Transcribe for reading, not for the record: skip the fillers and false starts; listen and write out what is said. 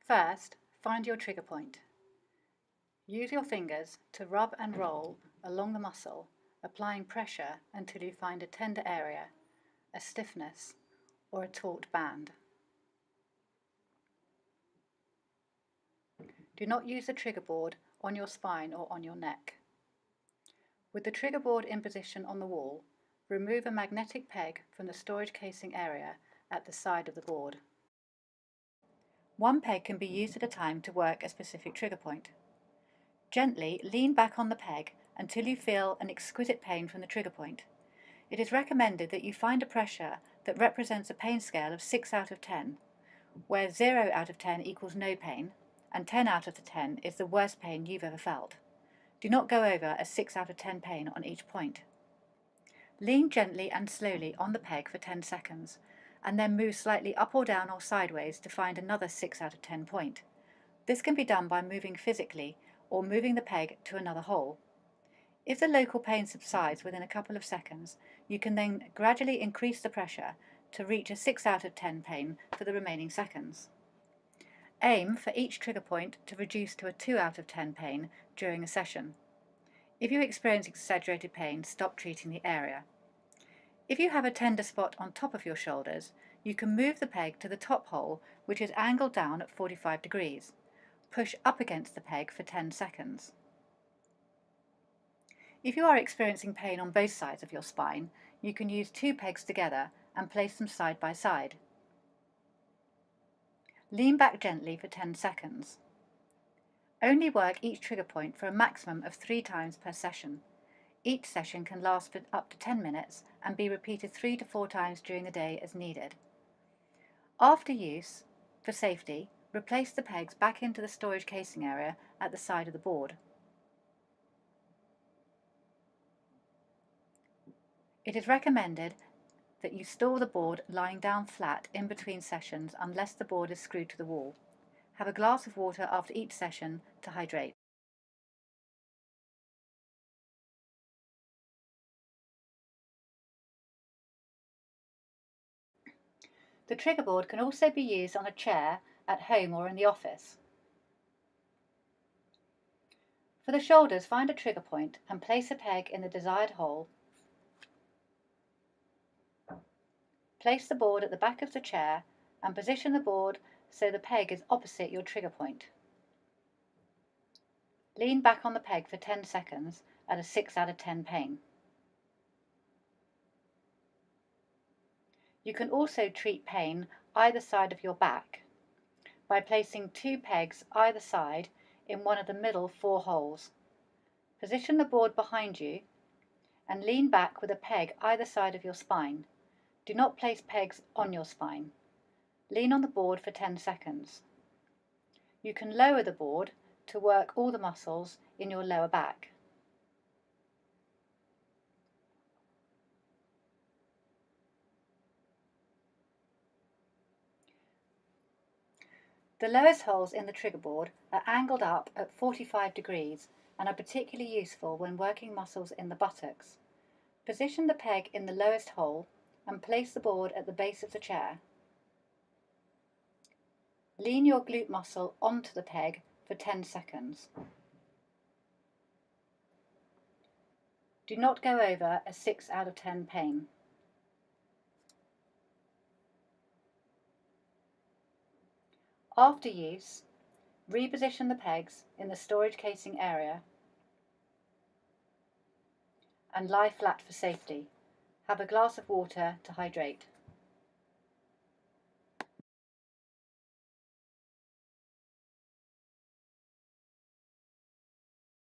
First, find your trigger point. Use your fingers to rub and roll along the muscle, applying pressure until you find a tender area, a stiffness, or a taut band. Do not use the trigger board on your spine or on your neck. With the trigger board in position on the wall, remove a magnetic peg from the storage casing area at the side of the board. One peg can be used at a time to work a specific trigger point. Gently lean back on the peg until you feel an exquisite pain from the trigger point. It is recommended that you find a pressure that represents a pain scale of 6 out of 10, where 0 out of 10 equals no pain, and 10 out of 10 is the worst pain you've ever felt. Do not go over a 6 out of 10 pain on each point. Lean gently and slowly on the peg for 10 seconds, and then move slightly up or down or sideways to find another 6 out of 10 point. This can be done by moving physically or moving the peg to another hole. If the local pain subsides within a couple of seconds, you can then gradually increase the pressure to reach a 6 out of 10 pain for the remaining seconds. Aim for each trigger point to reduce to a 2 out of 10 pain during a session. If you experience exaggerated pain, stop treating the area. If you have a tender spot on top of your shoulders, you can move the peg to the top hole, which is angled down at 45 degrees. Push up against the peg for 10 seconds. If you are experiencing pain on both sides of your spine, you can use 2 pegs together and place them side by side. Lean back gently for 10 seconds. Only work each trigger point for a maximum of 3 times per session. Each session can last for up to 10 minutes and be repeated 3 to 4 times during the day as needed. After use, for safety, replace the pegs back into the storage casing area at the side of the board. It is recommended that you store the board lying down flat in between sessions unless the board is screwed to the wall. Have a glass of water after each session to hydrate. The trigger board can also be used on a chair at home or in the office. For the shoulders, find a trigger point and place a peg in the desired hole. Place the board at the back of the chair and position the board so the peg is opposite your trigger point. Lean back on the peg for 10 seconds at a 6 out of 10 pain. You can also treat pain either side of your back by placing 2 pegs either side in one of the middle 4 holes. Position the board behind you and lean back with a peg either side of your spine. Do not place pegs on your spine. Lean on the board for 10 seconds. You can lower the board to work all the muscles in your lower back. The lowest holes in the trigger board are angled up at 45 degrees and are particularly useful when working muscles in the buttocks. Position the peg in the lowest hole and place the board at the base of the chair. Lean your glute muscle onto the peg for 10 seconds. Do not go over a 6 out of 10 pain. After use, reposition the pegs in the storage casing area and lie flat for safety. Have a glass of water to hydrate.